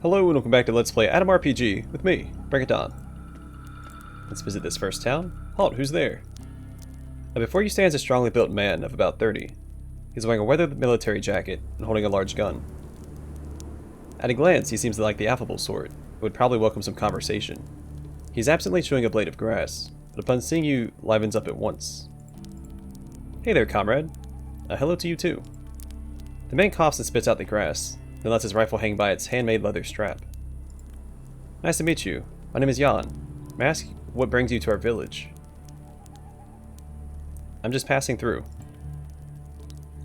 Hello and welcome back to Let's Play Adam RPG with me, Bring It On. Let's visit this first town. Halt, who's there? Now before you stands a strongly built man of about 30. He's wearing a weathered military jacket and holding a large gun. At a glance, he seems like the affable sort, who would probably welcome some conversation. He's absently chewing a blade of grass, but upon seeing you, livens up at once. Hey there, comrade. Hello to you too. The man coughs and spits out the grass, then lets his rifle hang by its handmade leather strap. Nice to meet you. My name is Jan. May I ask what brings you to our village? I'm just passing through.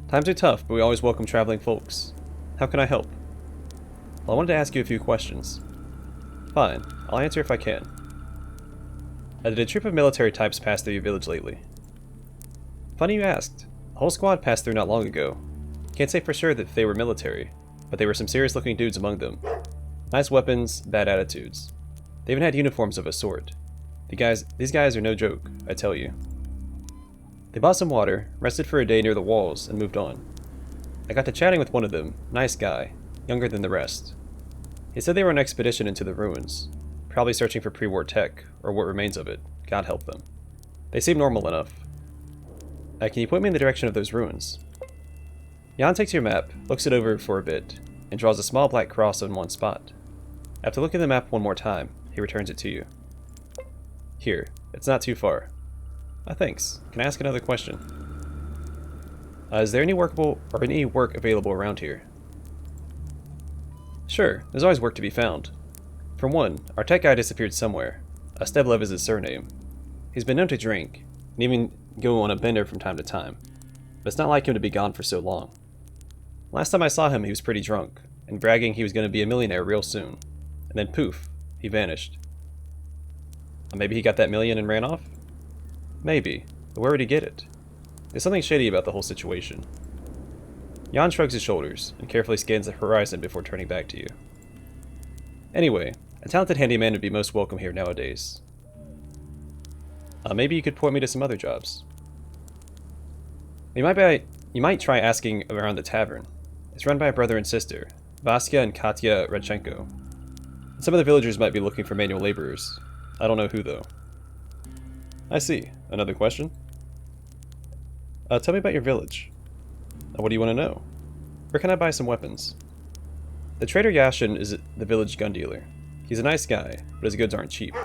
Times are tough, but we always welcome traveling folks. How can I help? Well, I wanted to ask you a few questions. Fine, I'll answer if I can. Did a troop of military types pass through your village lately? Funny you asked. A whole squad passed through not long ago. Can't say for sure that they were military, but there were some serious looking dudes among them. Nice weapons, bad attitudes. They even had uniforms of a sort. These guys are no joke, I tell you. They bought some water, rested for a day near the walls, and moved on. I got to chatting with one of them, nice guy, younger than the rest. He said they were on an expedition into the ruins, probably searching for pre-war tech, or what remains of it. God help them. They seem normal enough. Can you point me in the direction of those ruins? Jan takes your map, looks it over for a bit, and draws a small black cross on one spot. After looking at the map one more time, he returns it to you. Here, it's not too far. Thanks. Can I ask another question? Is there any work available around here? Sure, there's always work to be found. For one, our tech guy disappeared somewhere. Steblev is his surname. He's been known to drink, and even go on a bender from time to time, but it's not like him to be gone for so long. Last time I saw him, he was pretty drunk, and bragging he was going to be a millionaire real soon. And then poof, he vanished. Maybe he got that million and ran off? Maybe, but where would he get it? There's something shady about the whole situation. Jan shrugs his shoulders, and carefully scans the horizon before turning back to you. Anyway, a talented handyman would be most welcome here nowadays. Maybe you could point me to some other jobs. You might try asking around the tavern. It's run by a brother and sister, Vasya and Katya Radchenko. Some of the villagers might be looking for manual laborers. I don't know who, though. I see. Another question? Tell me about your village. What do you want to know? Where can I buy some weapons? The trader Yashin is the village gun dealer. He's a nice guy, but his goods aren't cheap.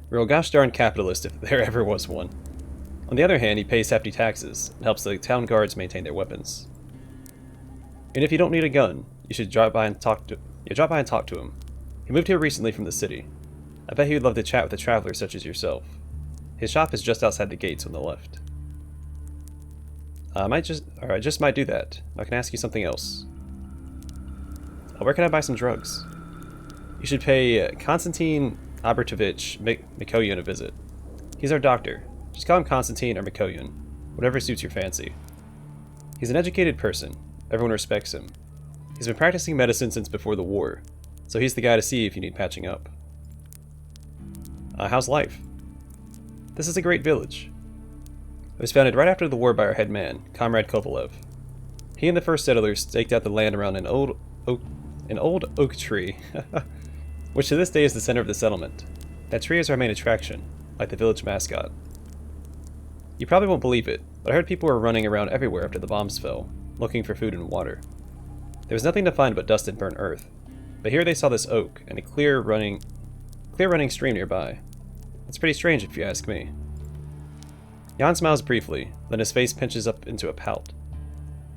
Real gosh darn capitalist if there ever was one. On the other hand, he pays hefty taxes and helps the town guards maintain their weapons. And if you don't need a gun, you should drop by and talk to him. He moved here recently from the city. I bet he would love to chat with a traveler such as yourself. His shop is just outside the gates on the left. I just might do that. I can ask you something else. Where can I buy some drugs? You should pay Konstantin Albertovich Mikoyan a visit. He's our doctor. Just call him Konstantin or Mikoyan, whatever suits your fancy. He's an educated person. Everyone respects him. He's been practicing medicine since before the war, so he's the guy to see if you need patching up. How's life? This is a great village. It was founded right after the war by our head man, Comrade Kovalev. He and the first settlers staked out the land around an old oak tree, which to this day is the center of the settlement. That tree is our main attraction, like the village mascot. You probably won't believe it, but I heard people were running around everywhere after the bombs fell, looking for food and water. There was nothing to find but dust and burnt earth, but here they saw this oak and a clear running stream nearby. It's pretty strange if you ask me. Jan smiles briefly, then his face pinches up into a pout.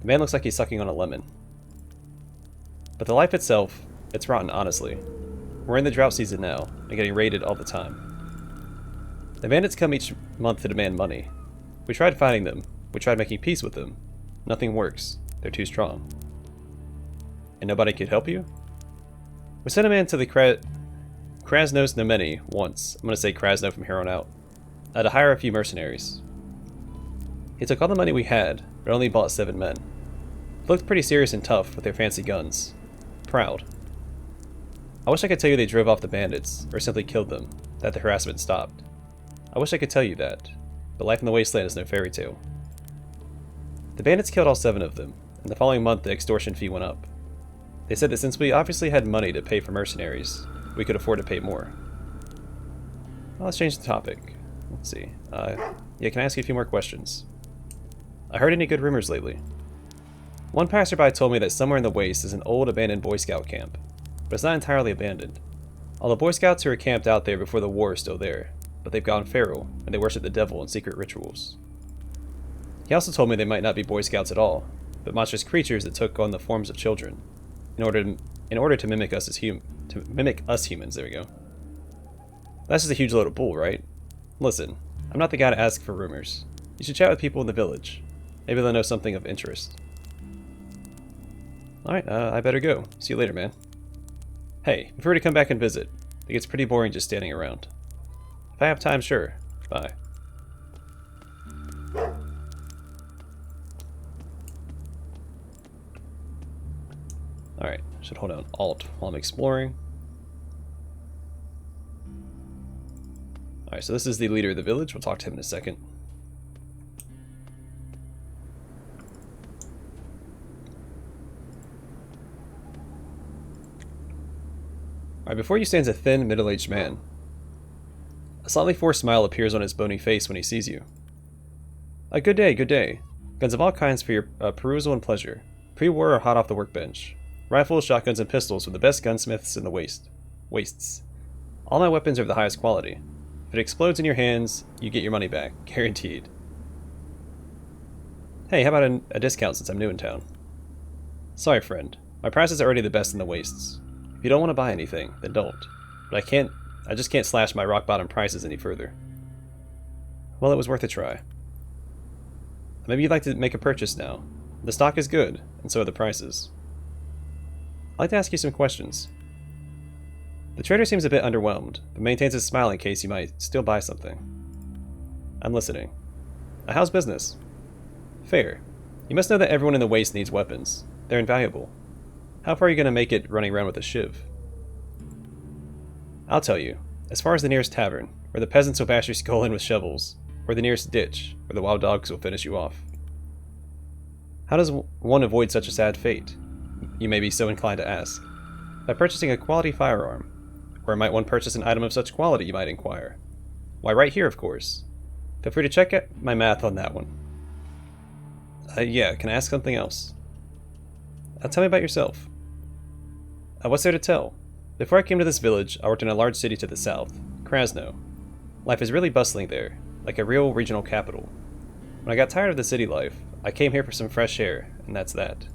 The man looks like he's sucking on a lemon. But the life itself, it's rotten, honestly. We're in the drought season now, and getting raided all the time. The bandits come each month to demand money. We tried fighting them. We tried making peace with them. Nothing works. They're too strong. And nobody could help you? We sent a man to the Krasno Znameni once. I'm going to say Krasno from here on out. To hire a few mercenaries. He took all the money we had, but only bought 7 men. They looked pretty serious and tough with their fancy guns. Proud. I wish I could tell you they drove off the bandits, or simply killed them, that the harassment stopped. I wish I could tell you that, but life in the wasteland is no fairy tale. The bandits killed all 7 of them, and the following month the extortion fee went up. They said that since we obviously had money to pay for mercenaries, we could afford to pay more. Well, let's change the topic. Let's see. Yeah, can I ask you a few more questions? I heard any good rumors lately? One passerby told me that somewhere in the waste is an old abandoned Boy Scout camp, but it's not entirely abandoned. All the Boy Scouts who were camped out there before the war are still there, but they've gone feral, and they worship the devil in secret rituals. He also told me they might not be Boy Scouts at all, but monstrous creatures that took on the forms of children, in order to mimic us humans. There we go. That's just a huge load of bull, right? Listen, I'm not the guy to ask for rumors. You should chat with people in the village. Maybe they'll know something of interest. Alright, I better go. See you later, man. Hey, feel free to come back and visit. It gets pretty boring just standing around. If I have time, sure. Bye. Alright, should hold down Alt while I'm exploring. Alright, so this is the leader of the village. We'll talk to him in a second. Alright, before you stands a thin, middle-aged man. A slightly forced smile appears on his bony face when he sees you. Good day, good day. Guns of all kinds for your perusal and pleasure. Pre-war or hot off the workbench. Rifles, shotguns, and pistols with the best gunsmiths in the wastes. All my weapons are of the highest quality. If it explodes in your hands, you get your money back. Guaranteed. Hey, how about a discount since I'm new in town? Sorry, friend. My prices are already the best in the wastes. If you don't want to buy anything, then don't. But I just can't slash my rock-bottom prices any further. Well, it was worth a try. Maybe you'd like to make a purchase now. The stock is good, and so are the prices. I'd like to ask you some questions. The trader seems a bit underwhelmed, but maintains a smile in case you might still buy something. I'm listening. How's business? Fair. You must know that everyone in the waste needs weapons. They're invaluable. How far are you going to make it running around with a shiv? I'll tell you. As far as the nearest tavern, where the peasants will bash your skull in with shovels, or the nearest ditch, where the wild dogs will finish you off. How does one avoid such a sad fate? You may be so inclined to ask. By purchasing a quality firearm. Where might one purchase an item of such quality, you might inquire? Why, right here, of course. Feel free to check out my math on that one. Yeah, can I ask something else? Tell me about yourself. What's there to tell? Before I came to this village, I worked in a large city to the south, Krasno. Life is really bustling there, like a real regional capital. When I got tired of the city life, I came here for some fresh air, and that's that.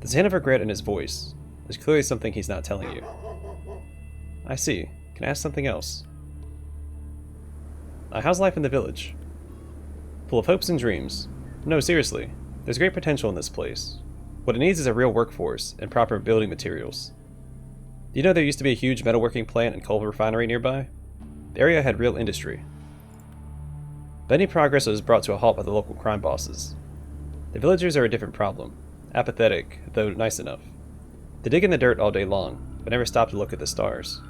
There's a hint of regret in his voice. There's clearly something he's not telling you. I see. Can I ask something else? How's life in the village? Full of hopes and dreams. No, seriously. There's great potential in this place. What it needs is a real workforce and proper building materials. Do you know there used to be a huge metalworking plant and coal refinery nearby? The area had real industry. But any progress was brought to a halt by the local crime bosses. The villagers are a different problem. Apathetic, though nice enough. They dig in the dirt all day long, but never stop to look at the stars.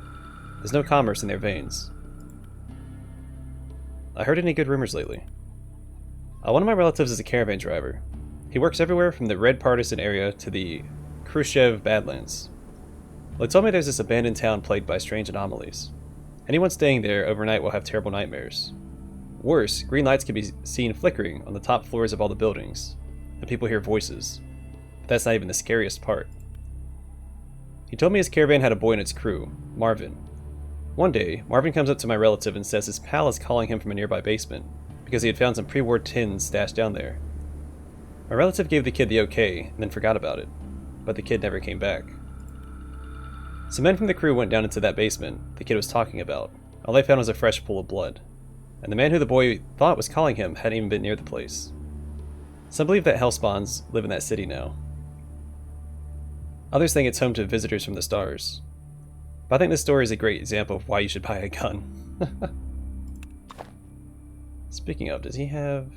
There's no commerce in their veins. I heard any good rumors lately? One of my relatives is a caravan driver. He works everywhere from the Red Partisan area to the Khrushchev Badlands. Well, he told me there's this abandoned town plagued by strange anomalies. Anyone staying there overnight will have terrible nightmares. Worse, green lights can be seen flickering on the top floors of all the buildings, and people hear voices. But that's not even the scariest part. He told me his caravan had a boy in its crew, Marvin. One day, Marvin comes up to my relative and says his pal is calling him from a nearby basement, because he had found some pre-war tins stashed down there. My relative gave the kid the okay, and then forgot about it, but the kid never came back. Some men from the crew went down into that basement the kid was talking about. All they found was a fresh pool of blood, and the man who the boy thought was calling him hadn't even been near the place. Some believe that hellspawns live in that city now. Others think it's home to visitors from the stars. But I think this story is a great example of why you should buy a gun. Speaking of, does he have...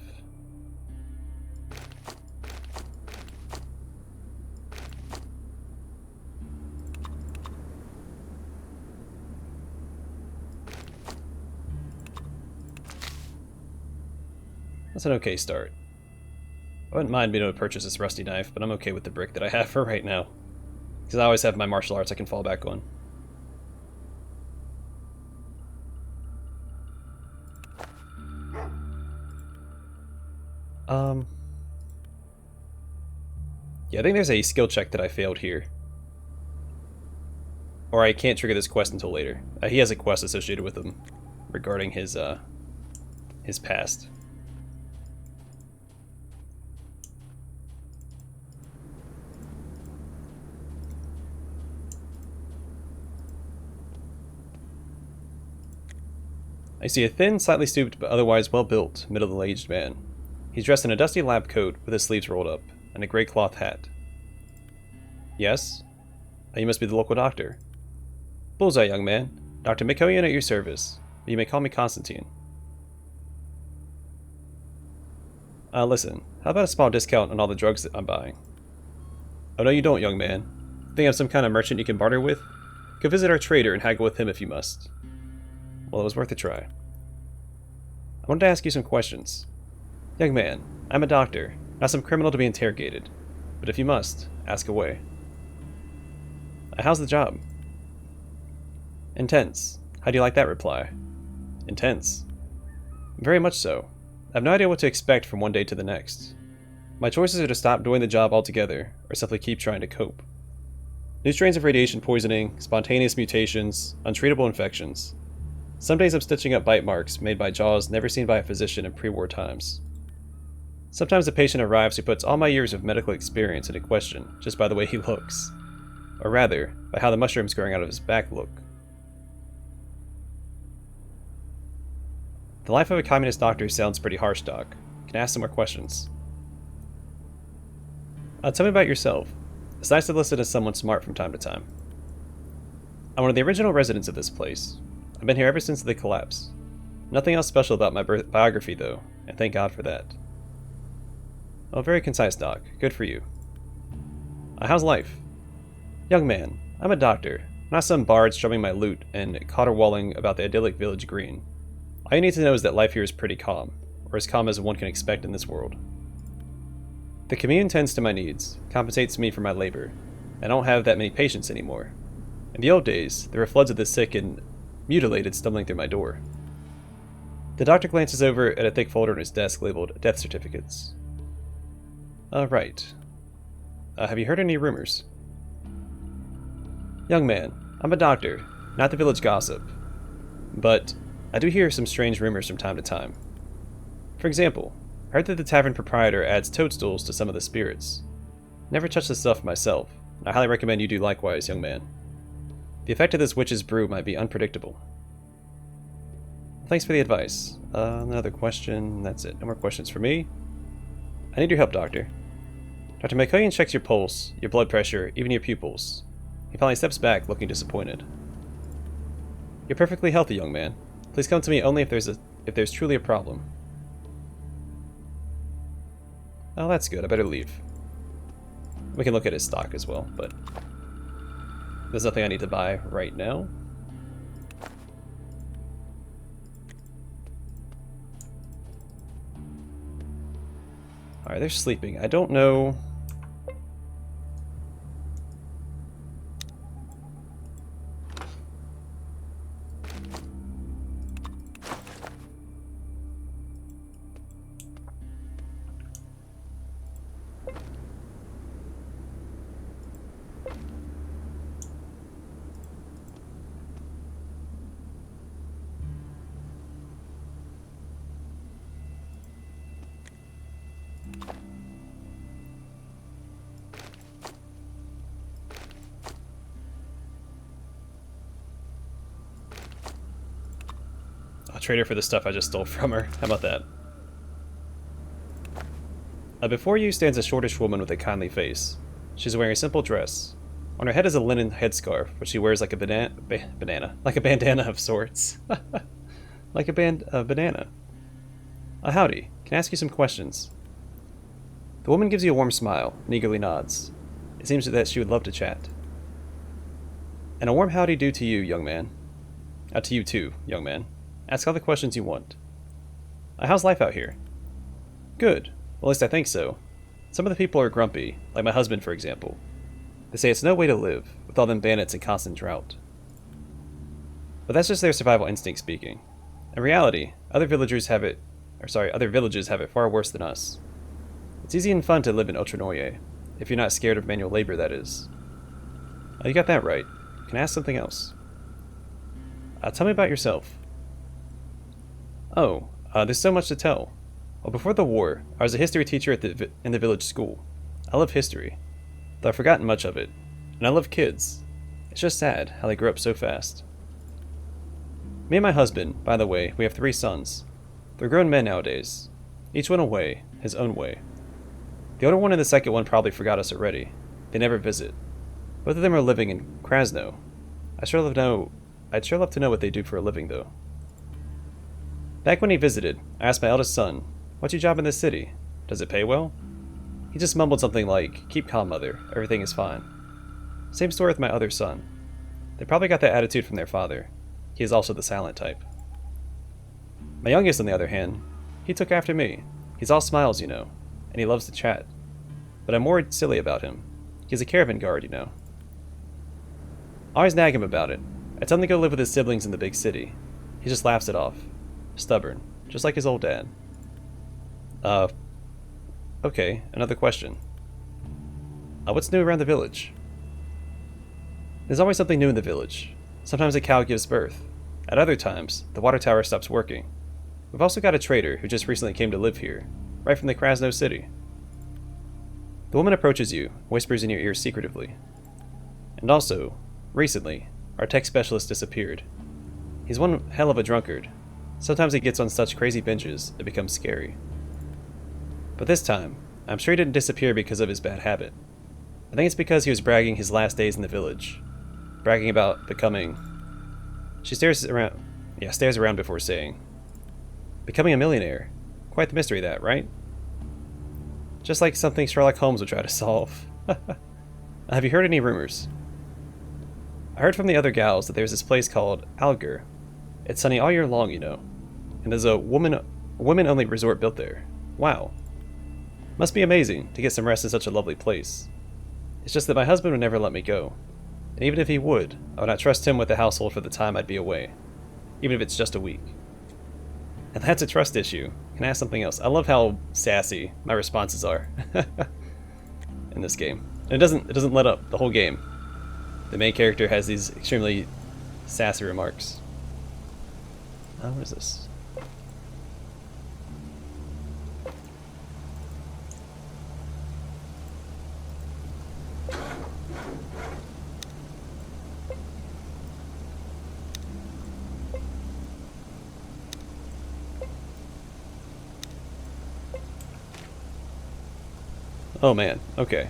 That's an okay start. I wouldn't mind being able to purchase this rusty knife, but I'm okay with the brick that I have for right now. Because I always have my martial arts I can fall back on. Yeah, I think there's a skill check that I failed here. Or I can't trigger this quest until later. He has a quest associated with him regarding his past. I see a thin, slightly stooped, but otherwise well-built, middle-aged man. He's dressed in a dusty lab coat with his sleeves rolled up, and a grey cloth hat. Yes? You must be the local doctor. Bullseye, young man. Dr. Mikoyan at your service. You may call me Constantine. Listen, how about a small discount on all the drugs that I'm buying? Oh, no you don't, young man. Think I'm some kind of merchant you can barter with? Go visit our trader and haggle with him if you must. Well, it was worth a try. I wanted to ask you some questions. Young man, I'm a doctor, not some criminal to be interrogated. But if you must, ask away. How's the job? Intense. How do you like that reply? Intense. Very much so. I have no idea what to expect from one day to the next. My choices are to stop doing the job altogether, or simply keep trying to cope. New strains of radiation poisoning, spontaneous mutations, untreatable infections. Some days I'm stitching up bite marks made by jaws never seen by a physician in pre-war times. Sometimes a patient arrives who puts all my years of medical experience into question just by the way he looks. Or rather, by how the mushrooms growing out of his back look. The life of a communist doctor sounds pretty harsh, Doc. Can I ask some more questions? Tell me about yourself. It's nice to listen to someone smart from time to time. I'm one of the original residents of this place. I've been here ever since the collapse. Nothing else special about my biography, though, and thank God for that. Oh, very concise, Doc. Good for you. How's life? Young man, I'm a doctor, not some bard strumming my lute and caterwauling about the idyllic village green. All you need to know is that life here is pretty calm, or as calm as one can expect in this world. The commune tends to my needs, compensates me for my labor, and I don't have that many patients anymore. In the old days, there were floods of the sick and mutilated stumbling through my door. The doctor glances over at a thick folder on his desk labeled Death Certificates. Right. Have you heard any rumors? Young man, I'm a doctor, not the village gossip. But I do hear some strange rumors from time to time. For example, I heard that the tavern proprietor adds toadstools to some of the spirits. Never touched the stuff myself, and I highly recommend you do likewise, young man. The effect of this witch's brew might be unpredictable. Thanks for the advice. Another question, that's it. No more questions for me. I need your help, Doctor. Dr. Mikoyan checks your pulse, your blood pressure, even your pupils. He finally steps back, looking disappointed. You're perfectly healthy, young man. Please come to me only if there's truly a problem. Oh, that's good. I better leave. We can look at his stock as well, but there's nothing I need to buy right now. Alright, they're sleeping. I don't know. I'll trade her for the stuff I just stole from her. How about that? Before you stands a shortish woman with a kindly face. She's wearing a simple dress. On her head is a linen headscarf, which she wears like a like a bandana of sorts. Like a banana. Howdy. Can I ask you some questions? The woman gives you a warm smile and eagerly nods. It seems that she would love to chat. And a warm howdy do to you, young man. To you too, young man. Ask all the questions you want. How's life out here? Good. Well, at least I think so. Some of the people are grumpy, like my husband for example. They say it's no way to live, with all them bandits and constant drought. But that's just their survival instinct speaking. In reality, other villages have it far worse than us. It's easy and fun to live in Otradnoye, if you're not scared of manual labor, that is. Oh, you got that right. Can I ask something else? Tell me about yourself. Oh, there's so much to tell. Well, before the war, I was a history teacher in the village school. I love history, though I've forgotten much of it. And I love kids. It's just sad how they grow up so fast. Me and my husband, by the way, we have 3 sons. They're grown men nowadays. Each one away, his own way. The older one and the second one probably forgot us already. They never visit. Both of them are living in Krasno. I'd sure love to know what they do for a living, though. Back when he visited, I asked my eldest son, "What's your job in this city? Does it pay well?" He just mumbled something like, "Keep calm, mother. Everything is fine." Same story with my other son. They probably got that attitude from their father. He is also the silent type. My youngest, on the other hand, he took after me. He's all smiles, you know, and he loves to chat. But I'm more silly about him. He's a caravan guard, you know. I always nag him about it. I tell him to go live with his siblings in the big city. He just laughs it off. Stubborn, just like his old dad. Okay, another question. What's new around the village? There's always something new in the village. Sometimes a cow gives birth. At other times, the water tower stops working. We've also got a trader who just recently came to live here, right from the Krasno city. The woman approaches you, whispers in your ear secretively. And also, recently, our tech specialist disappeared. He's one hell of a drunkard. Sometimes he gets on such crazy binges, it becomes scary. But this time, I'm sure he didn't disappear because of his bad habit. I think it's because he was bragging his last days in the village. Bragging about becoming... She stares around before saying, "Becoming a millionaire. Quite the mystery that, right?" Just like something Sherlock Holmes would try to solve. Have you heard any rumors? I heard from the other gals that there's this place called Alger. It's sunny all year long, you know. And there's a women-only resort built there. Wow. Must be amazing to get some rest in such a lovely place. It's just that my husband would never let me go. And even if he would, I would not trust him with the household for the time I'd be away. Even if it's just a week. And that's a trust issue. Can I ask something else? I love how sassy my responses are in this game. And it doesn't let up the whole game. The main character has these extremely sassy remarks. What is this? Oh man, okay.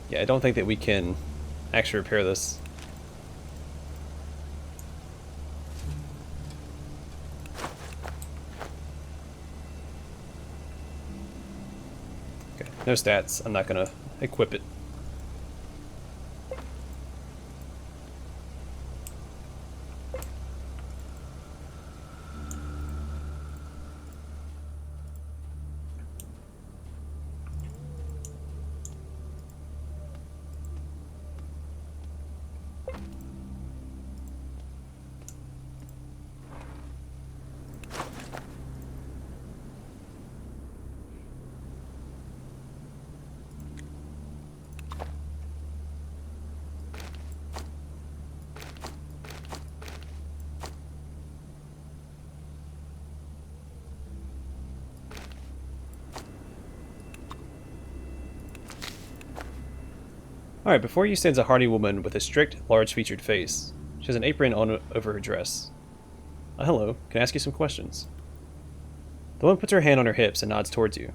Yeah, I don't think that we can actually repair this. Okay, no stats. I'm not gonna equip it. Alright, before you stands a hardy woman with a strict, large-featured face. She has an apron on over her dress. Hello, can I ask you some questions? The woman puts her hand on her hips and nods towards you.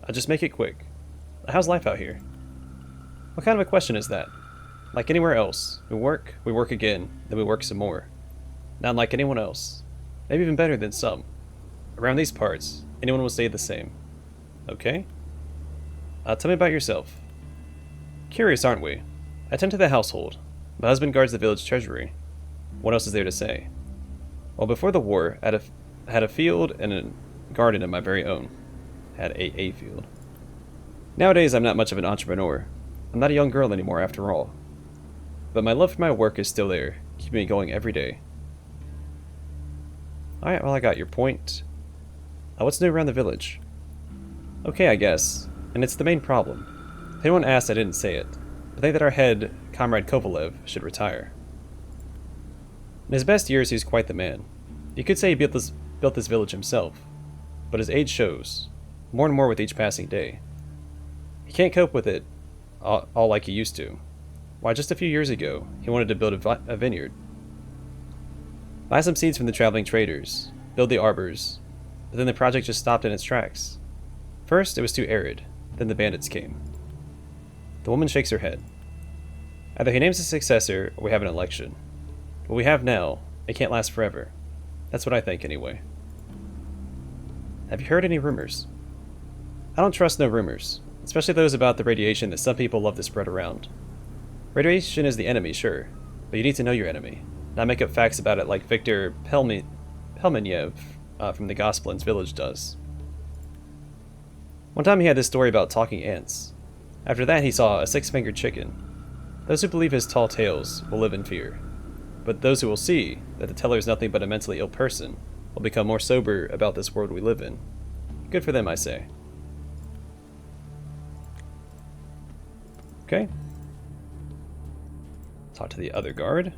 I'll just make it quick. How's life out here? What kind of a question is that? Like anywhere else, we work again, then we work some more. Not like anyone else. Maybe even better than some. Around these parts, anyone will stay the same. Okay? Tell me about yourself. Curious, aren't we? I tend to the household. My husband guards the village treasury. What else is there to say? Well, before the war, I had a field and a garden of my very own. Had a field. Nowadays, I'm not much of an entrepreneur. I'm not a young girl anymore, after all. But my love for my work is still there, keeping me going every day. Alright, well, I got your point. What's new around the village? Okay, I guess. And it's the main problem. If anyone asked, I didn't say it. But they that our head, Comrade Kovalev, should retire. In his best years, he was quite the man. You could say he built this village himself. But his age shows, more and more with each passing day. He can't cope with it all like he used to. Why, just a few years ago, he wanted to build a vineyard. Buy some seeds from the traveling traders, build the arbors, but then the project just stopped in its tracks. First, it was too arid, then the bandits came. The woman shakes her head. Either he names a successor, or we have an election. What we have now, it can't last forever. That's what I think, anyway. Have you heard any rumors? I don't trust no rumors, especially those about the radiation that some people love to spread around. Radiation is the enemy, sure, but you need to know your enemy, not make up facts about it like Victor Pelmenyev from the Gospelin's village does. One time he had this story about talking ants. After that he saw a six-fingered chicken. Those who believe his tall tales will live in fear, but those who will see that the teller is nothing but a mentally ill person will become more sober about this world we live in. Good for them, I say. Okay. Talk to the other guard.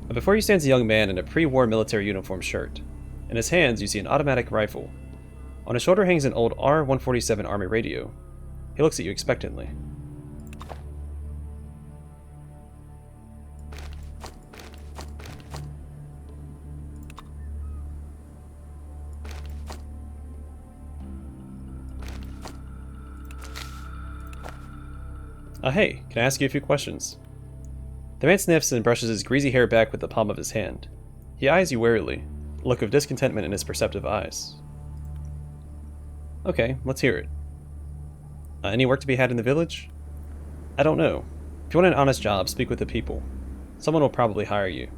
Before you stands a young man in a pre-war military uniform shirt. In his hands you see an automatic rifle. On his shoulder hangs an old R-147 Army radio. He looks at you expectantly. Hey, can I ask you a few questions? The man sniffs and brushes his greasy hair back with the palm of his hand. He eyes you warily, a look of discontentment in his perceptive eyes. Okay, let's hear it. Any work to be had in the village? I don't know. If you want an honest job, speak with the people. Someone will probably hire you.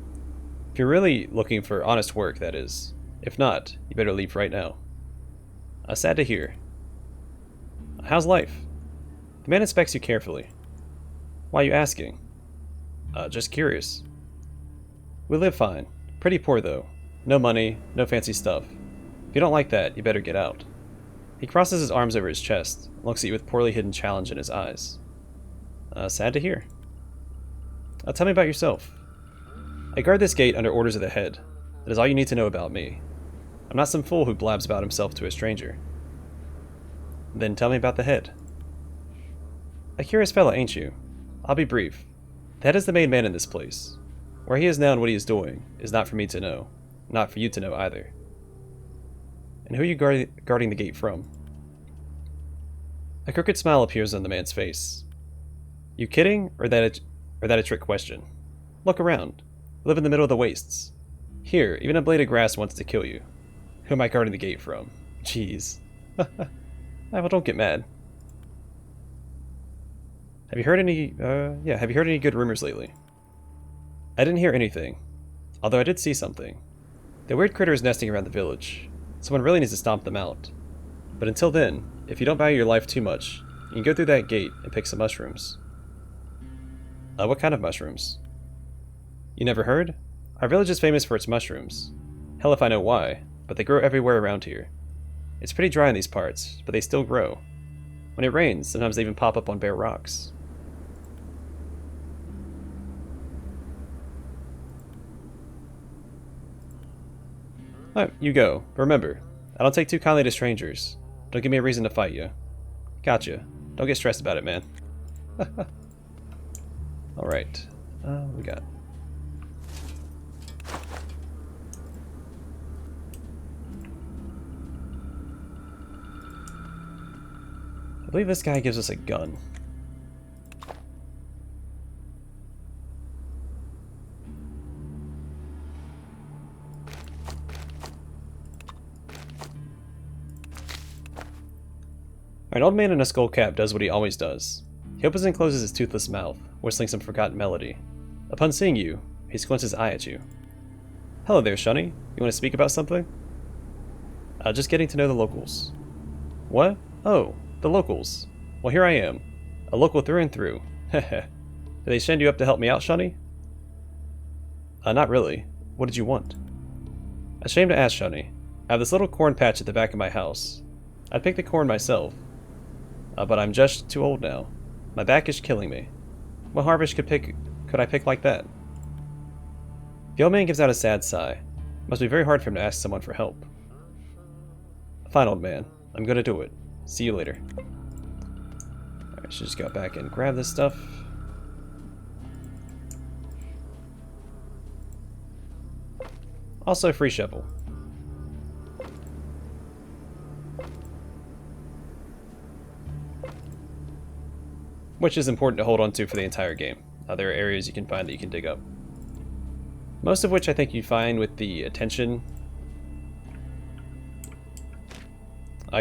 If you're really looking for honest work, that is. If not, you better leave right now. Sad to hear. How's life? The man inspects you carefully. Why are you asking? Just curious. We live fine. Pretty poor, though. No money, no fancy stuff. If you don't like that, you better get out. He crosses his arms over his chest, and looks at you with poorly hidden challenge in his eyes. Sad to hear. Tell me about yourself. I guard this gate under orders of the head. That is all you need to know about me. I'm not some fool who blabs about himself to a stranger. Then tell me about the head. A curious fellow, ain't you? I'll be brief. The head is the main man in this place. Where he is now and what he is doing is not for me to know. Not for you to know either. And who are you guarding the gate from? A crooked smile appears on the man's face. You kidding, or that a trick question? Look around. You live in the middle of the wastes. Here, even a blade of grass wants to kill you. Who am I guarding the gate from? Jeez. Well, don't get mad. Have you heard any good rumors lately? I didn't hear anything, although I did see something. The weird critter is nesting around the village. Someone really needs to stomp them out. But until then, if you don't value your life too much, you can go through that gate and pick some mushrooms. What kind of mushrooms? You never heard? Our village is famous for its mushrooms. Hell if I know why, but they grow everywhere around here. It's pretty dry in these parts, but they still grow. When it rains, sometimes they even pop up on bare rocks. Alright, you go. But remember, I don't take too kindly to strangers. Don't give me a reason to fight you. Gotcha. Don't get stressed about it, man. Alright. What we got? I believe this guy gives us a gun. An old man in a skull cap does what he always does. He opens and closes his toothless mouth, whistling some forgotten melody. Upon seeing you, he squints his eye at you. Hello there, Shunny. You want to speak about something? Just getting to know the locals. What? Oh, the locals. Well, here I am. A local through and through. Heh. Did they send you up to help me out, Shunny? Not really. What did you want? Ashamed to ask, Shunny. I have this little corn patch at the back of my house. I'd pick the corn myself. But I'm just too old now. My back is killing me. What harvest could I pick like that? The old man gives out a sad sigh. It must be very hard for him to ask someone for help. Fine, old man. I'm gonna do it. See you later. Alright, should just go back and grab this stuff. Also, free shovel. Which is important to hold on to for the entire game. There are areas you can find that you can dig up. Most of which I think you find with the attention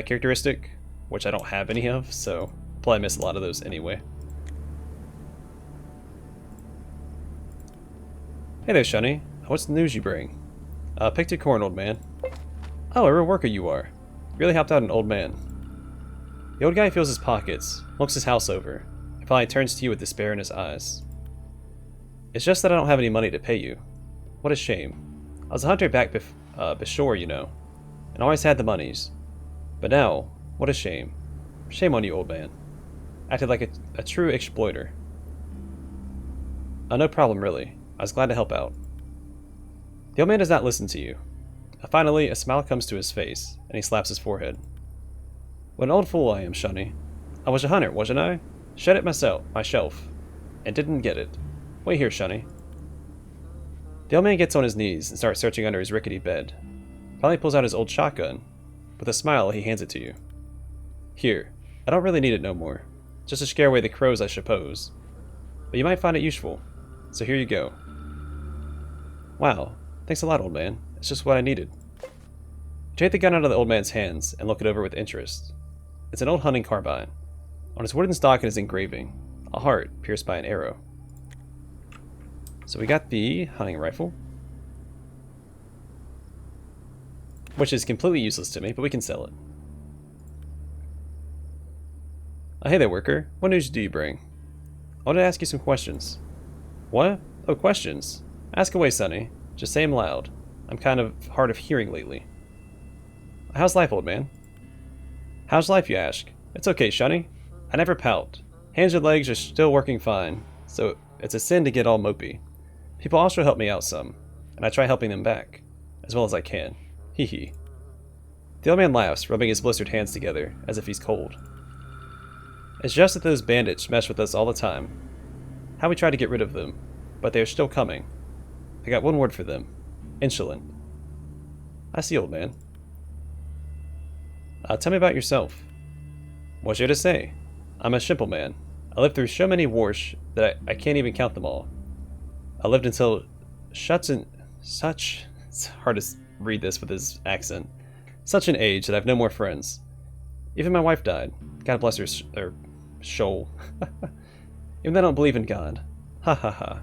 characteristic, which I don't have any of, so I'll probably miss a lot of those anyway. Hey there, Shunny. What's the news you bring? Picked your corn, old man. Oh, a real worker you are. Really helped out an old man. The old guy feels his pockets, looks his house over, and finally turns to you with despair in his eyes. It's just that I don't have any money to pay you. What a shame. I was a hunter back before, you know, and always had the monies. But now, what a shame. Shame on you, old man. Acted like a true exploiter. No problem, really. I was glad to help out. The old man does not listen to you. Finally, a smile comes to his face, and he slaps his forehead. What an old fool I am, Shunny. I was a hunter, wasn't I? Shed it my shelf, and didn't get it. Wait here, Shunny. The old man gets on his knees and starts searching under his rickety bed. Finally pulls out his old shotgun. With a smile, he hands it to you. Here, I don't really need it no more. Just to scare away the crows, I suppose. But you might find it useful. So here you go. Wow, thanks a lot, old man. It's just what I needed. You take the gun out of the old man's hands and look it over with interest. It's an old hunting carbine. On its wooden stock is engraving, a heart pierced by an arrow. So we got the hunting rifle, which is completely useless to me, but we can sell it. Hey there, worker. What news do you bring? I wanted to ask you some questions. What? Oh, questions. Ask away, Sonny. Just say 'em loud. I'm kind of hard of hearing lately. How's life, old man? How's life, you ask? It's okay, Shunny. I never pout. Hands and legs are still working fine, so it's a sin to get all mopey. People also help me out some, and I try helping them back, as well as I can. Hee hee. The old man laughs, rubbing his blistered hands together, as if he's cold. It's just that those bandits mess with us all the time. How we try to get rid of them, but they are still coming. I got one word for them. Insolent. I see, old man. Tell me about yourself. What's there to say? I'm a simple man. I lived through so many wars that I can't even count them all. I lived until such... It's hard to read this with his accent. Such an age that I've no more friends. Even my wife died. God bless her soul. Even though I don't believe in God. Ha ha ha.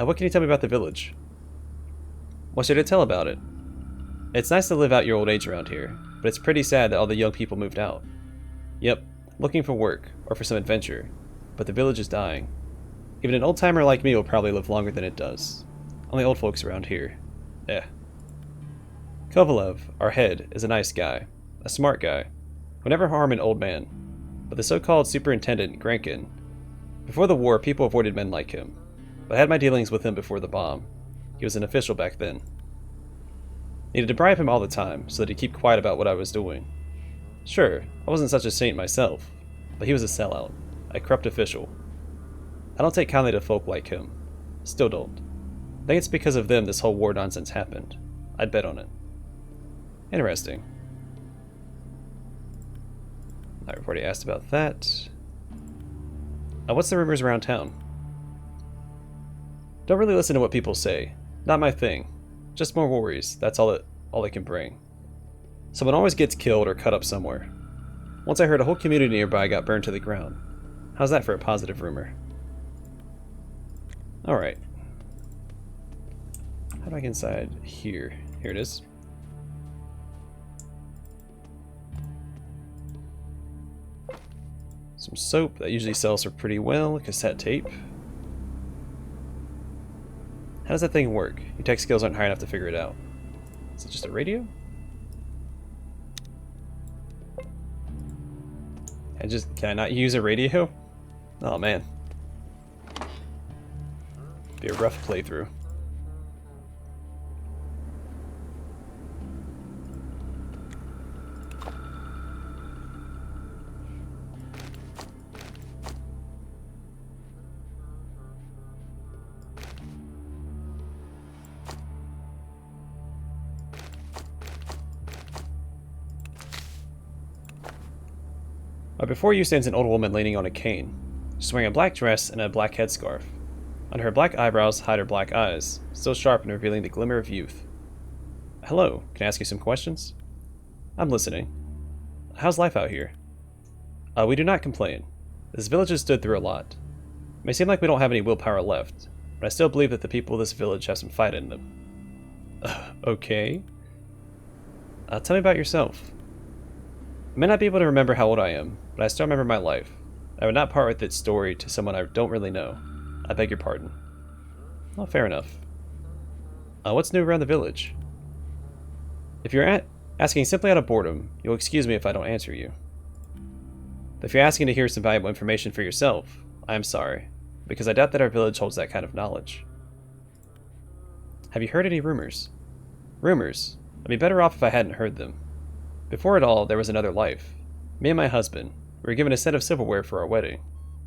What can you tell me about the village? What's there to tell about it? It's nice to live out your old age around here, but it's pretty sad that all the young people moved out. Yep, looking for work, or for some adventure, but the village is dying. Even an old-timer like me will probably live longer than it does. Only old folks around here. Eh. Kovalev, our head, is a nice guy. A smart guy. Who never harm an old man. But the so-called superintendent, Grankin. Before the war, people avoided men like him. But I had my dealings with him before the bomb. He was an official back then. Needed to bribe him all the time, so that he'd keep quiet about what I was doing. Sure, I wasn't such a saint myself, but he was a sellout. A corrupt official. I don't take kindly to folk like him. Still don't. I think it's because of them this whole war nonsense happened. I'd bet on it. Interesting. I've already asked about that. What's the rumors around town? Don't really listen to what people say. Not my thing. Just more worries. That's all it can bring. Someone always gets killed or cut up somewhere. Once I heard a whole community nearby got burned to the ground. How's that for a positive rumor? Alright. How do I get inside here? Here it is. Some soap that usually sells for pretty well. Cassette tape. How does that thing work? Your tech skills aren't high enough to figure it out. Is it just a radio? Can I not use a radio? Oh man. Be a rough playthrough. Before you stands an old woman leaning on a cane. She's wearing a black dress and a black headscarf. Under her black eyebrows hide her black eyes, still sharp and revealing the glimmer of youth. Hello, can I ask you some questions? I'm listening. How's life out here? We do not complain. This village has stood through a lot. It may seem like we don't have any willpower left, but I still believe that the people of this village have some fight in them. Okay. Tell me about yourself. I may not be able to remember how old I am, but I still remember my life. I would not part with its story to someone I don't really know. I beg your pardon. Well, fair enough. What's new around the village? If you're asking simply out of boredom, you'll excuse me if I don't answer you. But if you're asking to hear some valuable information for yourself, I am sorry, because I doubt that our village holds that kind of knowledge. Have you heard any rumors? Rumors? I'd be better off if I hadn't heard them. Before it all, there was another life. Me and my husband, we were given a set of silverware for our wedding.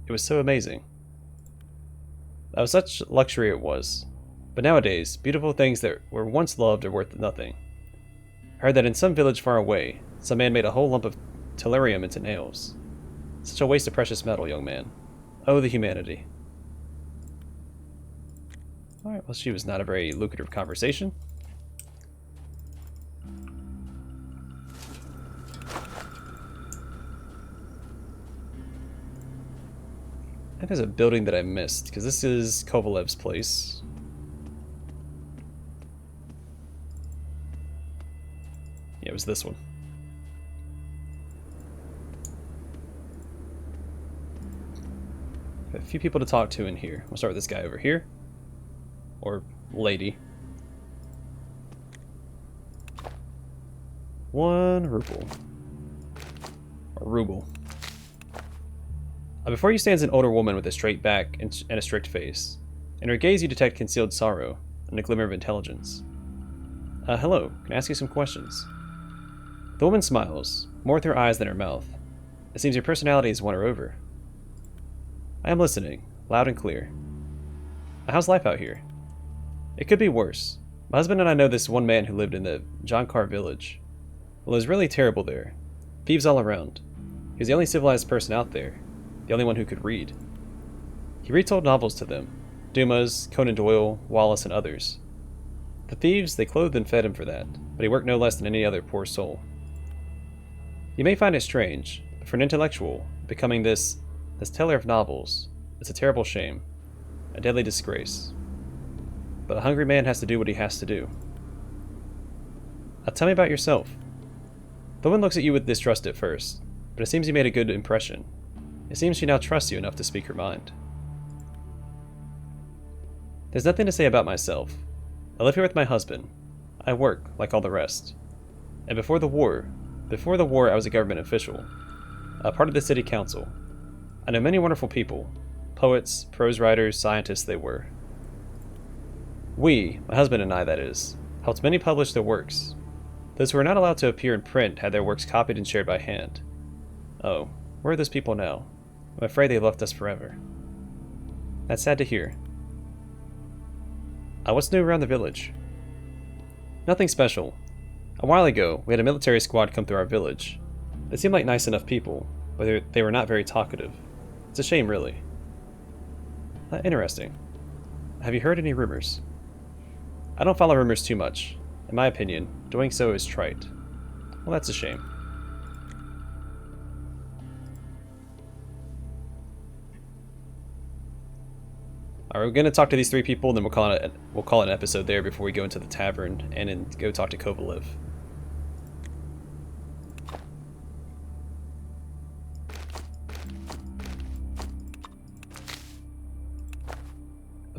It was so amazing. That was such luxury it was. But nowadays, beautiful things that were once loved are worth nothing. I heard that in some village far away, some man made a whole lump of tellurium into nails. Such a waste of precious metal, young man. Oh, the humanity. Alright, well, she was not a very lucrative conversation. I think there's a building that I missed, because this is Kovalev's place. Yeah, it was this one. A few people to talk to in here. We'll start with this guy over here. Or lady. 1 ruble. Or ruble. Before you stands an older woman with a straight back and a strict face. In her gaze you detect concealed sorrow and a glimmer of intelligence. Hello, can I ask you some questions? The woman smiles, more with her eyes than her mouth. It seems your personality has won her over. I am listening, loud and clear. How's life out here? It could be worse. My husband and I know this one man who lived in the Jonkar village. Well, it was really terrible there. Thieves all around. He was the only civilized person out there. The only one who could read. He retold novels to them. Dumas, Conan Doyle, Wallace, and others. The thieves, they clothed and fed him for that, but he worked no less than any other poor soul. You may find it strange, but for an intellectual, becoming this teller of novels, it's a terrible shame. A deadly disgrace. But a hungry man has to do what he has to do. Tell me about yourself. The woman looks at you with distrust at first, but it seems you made a good impression. It seems she now trusts you enough to speak her mind. There's nothing to say about myself. I live here with my husband. I work, like all the rest. And before the war I was a government official, a part of the city council. I know many wonderful people, poets, prose writers, scientists they were. We, my husband and I that is, helped many publish their works. Those who were not allowed to appear in print had their works copied and shared by hand. Oh, where are those people now? I'm afraid they left us forever. That's sad to hear. What's new around the village? Nothing special. A while ago, we had a military squad come through our village. They seemed like nice enough people, but they were not very talkative. It's a shame, really. Interesting. Have you heard any rumors? I don't follow rumors too much. In my opinion, doing so is trite. Well, that's a shame. Alright, we're going to talk to these 3 people, and then we'll call it an episode there before we go into the tavern and then go talk to Kovalev.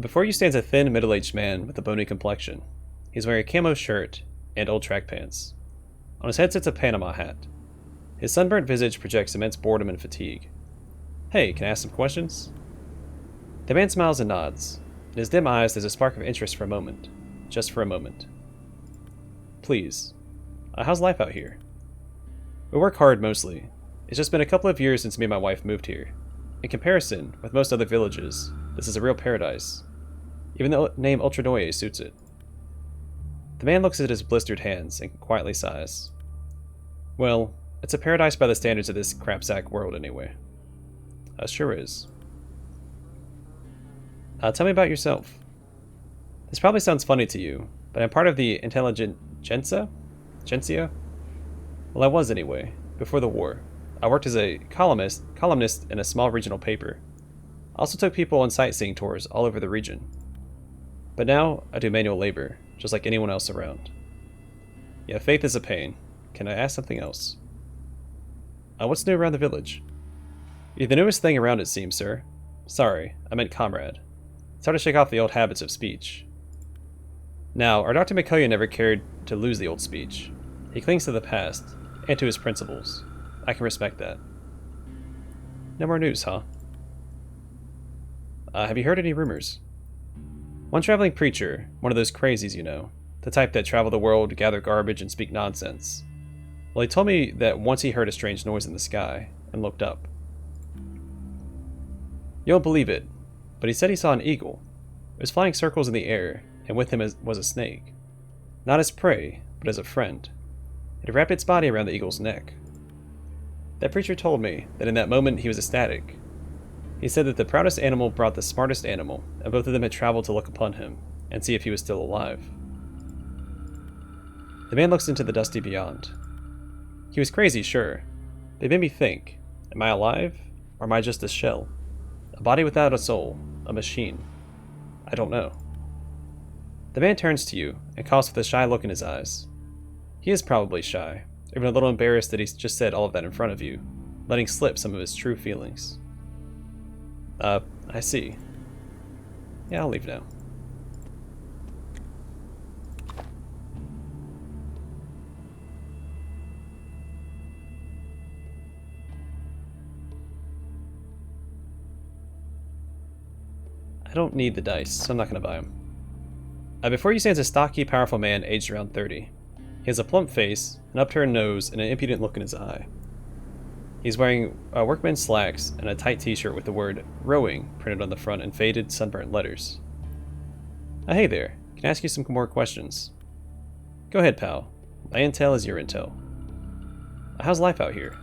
Before you stands a thin, middle-aged man with a bony complexion. He's wearing a camo shirt and old track pants. On his head sits a Panama hat. His sunburnt visage projects immense boredom and fatigue. Hey, can I ask some questions? The man smiles and nods. In his dim eyes, there's a spark of interest for a moment. Just for a moment. Please. How's life out here? We work hard mostly. It's just been a couple of years since me and my wife moved here. In comparison, with most other villages, this is a real paradise. Even the name Otradnoye suits it. The man looks at his blistered hands and quietly sighs. Well, it's a paradise by the standards of this crapsack world anyway. Sure is. Tell me about yourself. This probably sounds funny to you, but I'm part of the intelligentsia? Gencia? Well, I was anyway, before the war. I worked as a columnist in a small regional paper. I also took people on sightseeing tours all over the region. But now, I do manual labor, just like anyone else around. Yeah, faith is a pain. Can I ask something else? What's new around the village? You're the newest thing around, it seems, sir. Sorry, I meant comrade. It's hard to shake off the old habits of speech. Now, our Dr. McCullion never cared to lose the old speech. He clings to the past, and to his principles. I can respect that. No more news, huh? Have you heard any rumors? One traveling preacher, one of those crazies, you know, the type that travel the world to gather garbage and speak nonsense. Well, he told me that once he heard a strange noise in the sky, and looked up. You won't believe it, but he said he saw an eagle. It was flying circles in the air, and with him was a snake. Not as prey, but as a friend. It wrapped its body around the eagle's neck. That preacher told me that in that moment he was ecstatic. He said that the proudest animal brought the smartest animal, and both of them had traveled to look upon him, and see if he was still alive. The man looks into the dusty beyond. He was crazy, sure, but it made me think, am I alive, or am I just a shell? A body without a soul, a machine. I don't know. The man turns to you, and coughs with a shy look in his eyes. He is probably shy, even a little embarrassed that he's just said all of that in front of you, letting slip some of his true feelings. I see. Yeah, I'll leave now. I don't need the dice, so I'm not going to buy them. Before you stands a stocky, powerful man aged around 30. He has a plump face, an upturned nose, and an impudent look in his eye. He's wearing workman's slacks and a tight t-shirt with the word rowing printed on the front in faded, sunburnt letters. Hey there, can I ask you some more questions? Go ahead, pal. My intel is your intel. How's life out here?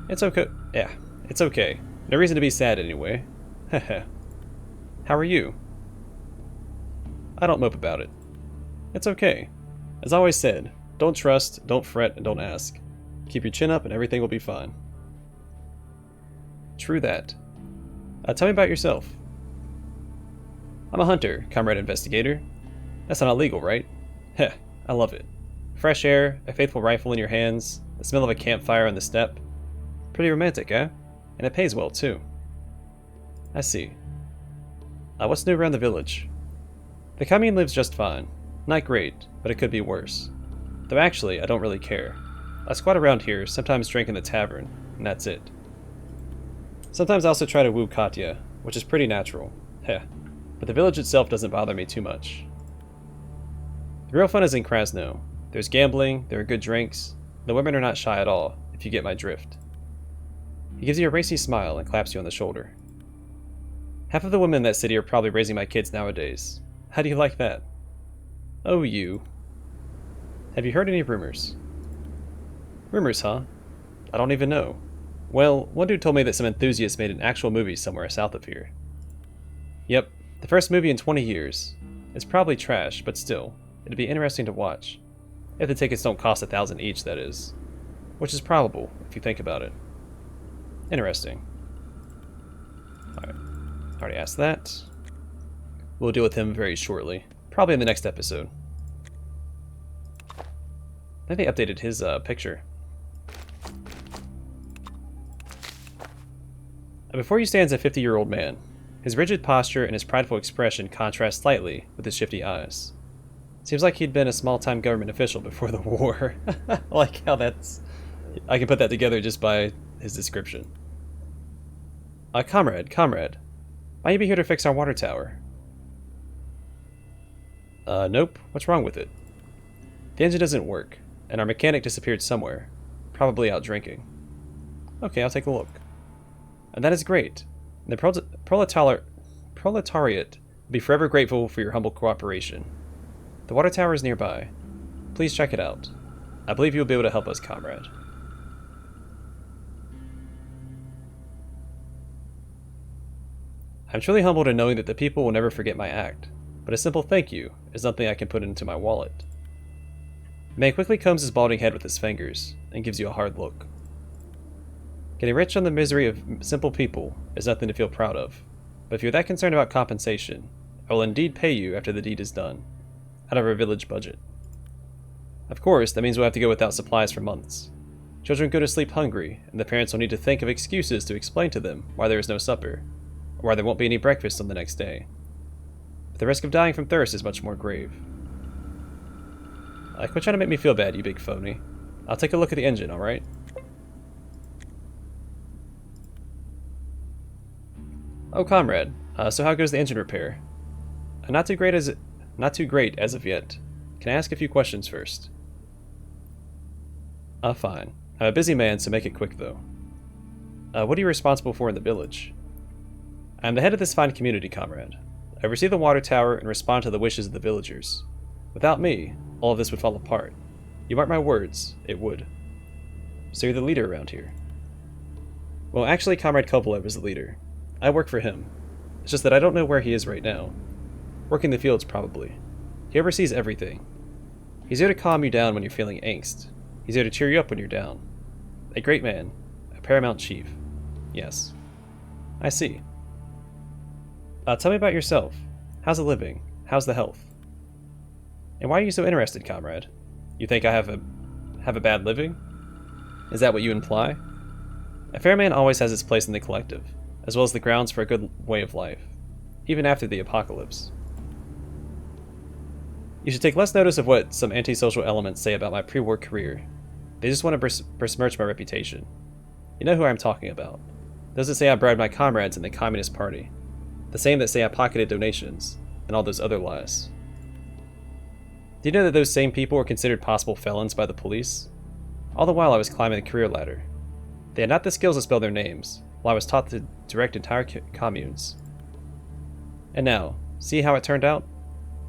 It's okay. Yeah, it's okay. No reason to be sad anyway. Heh. How are you? I don't mope about it. It's okay. As I always said, don't trust, don't fret, and don't ask. Keep your chin up and everything will be fine. True that. Tell me about yourself. I'm a hunter, comrade investigator. That's not illegal, right? Heh, I love it. Fresh air, a faithful rifle in your hands, the smell of a campfire on the steppe. Pretty romantic, eh? And it pays well, too. I see. What's new around the village? The commune lives just fine. Not great, but it could be worse. Though actually, I don't really care. I squat around here, sometimes drink in the tavern, and that's it. Sometimes I also try to woo Katya, which is pretty natural. Heh. But the village itself doesn't bother me too much. The real fun is in Krasno. There's gambling, there are good drinks, the women are not shy at all, if you get my drift. He gives you a racy smile and claps you on the shoulder. Half of the women in that city are probably raising my kids nowadays. How do you like that? Oh, you. Have you heard any rumors? Rumors, huh? I don't even know. Well, one dude told me that some enthusiasts made an actual movie somewhere south of here. Yep, the first movie in 20 years. It's probably trash, but still, it'd be interesting to watch. If the tickets don't cost 1,000 each, that is. Which is probable, if you think about it. Interesting. Alright, already asked that. We'll deal with him very shortly. Probably in the next episode. I think they updated his picture. Before you stands a 50-year-old man. His rigid posture and his prideful expression contrast slightly with his shifty eyes. Seems like he'd been a small-time government official before the war. I like how that's... I can put that together just by his description. Comrade. Might you be here to fix our water tower? Nope. What's wrong with it? The engine doesn't work, and our mechanic disappeared somewhere. Probably out drinking. Okay, I'll take a look. And that is great. The proletariat will be forever grateful for your humble cooperation. The water tower is nearby. Please check it out. I believe you will be able to help us, comrade. I'm truly humbled in knowing that the people will never forget my act, but a simple thank you is nothing I can put into my wallet. The man quickly combs his balding head with his fingers and gives you a hard look. Getting rich on the misery of simple people is nothing to feel proud of, but if you're that concerned about compensation, I will indeed pay you after the deed is done, out of our village budget. Of course, that means we'll have to go without supplies for months. Children go to sleep hungry, and the parents will need to think of excuses to explain to them why there is no supper, or why there won't be any breakfast on the next day. But the risk of dying from thirst is much more grave. Quit trying to make me feel bad, you big phony. I'll take a look at the engine, alright? Oh, comrade. So how goes the engine repair? Not too great as of yet. Can I ask a few questions first? Fine. I'm a busy man, so make it quick, though. What are you responsible for in the village? I am the head of this fine community, comrade. I oversee the water tower and respond to the wishes of the villagers. Without me, all of this would fall apart. You mark my words, it would. So you're the leader around here. Well, actually, Comrade Kovalev is the leader. I work for him. It's just that I don't know where he is right now. Working the fields, probably. He oversees everything. He's here to calm you down when you're feeling angst. He's here to cheer you up when you're down. A great man. A paramount chief. Yes. I see. Tell me about yourself. How's the living? How's the health? And why are you so interested, comrade? You think I have a bad living? Is that what you imply? A fair man always has his place in the collective, as well as the grounds for a good way of life, even after the apocalypse. You should take less notice of what some antisocial elements say about my pre-war career. They just want to besmirch my reputation. You know who I'm talking about. Those that say I bribed my comrades in the Communist Party. The same that say I pocketed donations, and all those other lies. Do you know that those same people were considered possible felons by the police? All the while I was climbing the career ladder. They had not the skills to spell their names, while I was taught to direct entire communes. And now, see how it turned out?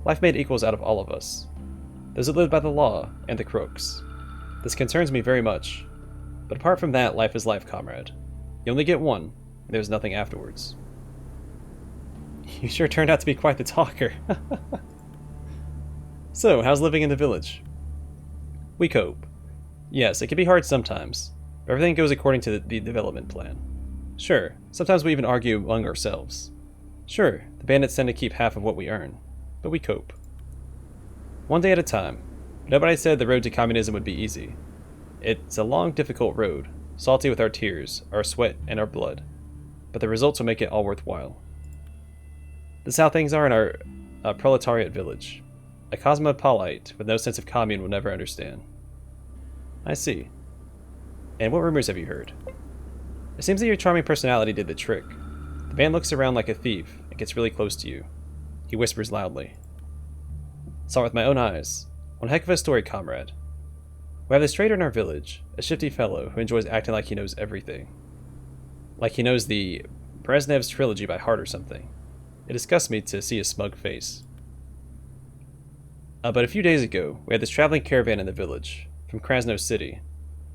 Life made equals out of all of us. Those that lived by the law, and the crooks. This concerns me very much. But apart from that, life is life, comrade. You only get one, and there's nothing afterwards. You sure turned out to be quite the talker. So, how's living in the village? We cope. Yes, it can be hard sometimes, but everything goes according to the development plan. Sure, sometimes we even argue among ourselves. Sure, the bandits tend to keep half of what we earn, but we cope. One day at a time. Nobody said the road to communism would be easy. It's a long, difficult road, salty with our tears, our sweat, and our blood, but the results will make it all worthwhile. This is how things are in our proletariat village. A cosmopolite with no sense of commune will never understand. I see. And what rumors have you heard? It seems that your charming personality did the trick. The man looks around like a thief and gets really close to you. He whispers loudly. Saw it with my own eyes. One heck of a story, comrade. We have this trader in our village, a shifty fellow who enjoys acting like he knows everything. Like he knows the Brezhnev's trilogy by heart or something. It disgusts me to see his smug face. But a few days ago, we had this traveling caravan in the village, from Krasno City,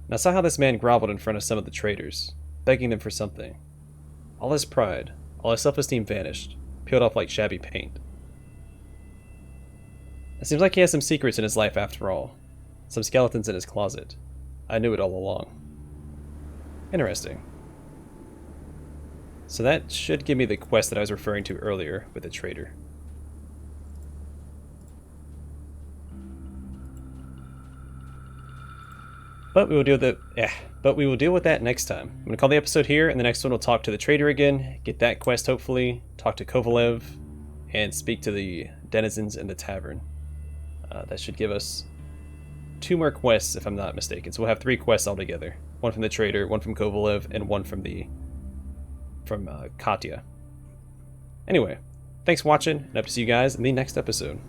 and I saw how this man groveled in front of some of the traders, begging them for something. All his pride, all his self-esteem vanished, peeled off like shabby paint. It seems like he has some secrets in his life after all, some skeletons in his closet. I knew it all along. Interesting. So that should give me the quest that I was referring to earlier with the trader. But we will deal with that next time. I'm gonna call the episode here, and the next one we'll talk to the trader again, get that quest hopefully, talk to Kovalev, and speak to the denizens in the tavern. That should give us 2 more quests, if I'm not mistaken. So we'll have 3 quests altogether: one from the trader, one from Kovalev, and one from Katya. Anyway, thanks for watching, and hope to see you guys in the next episode.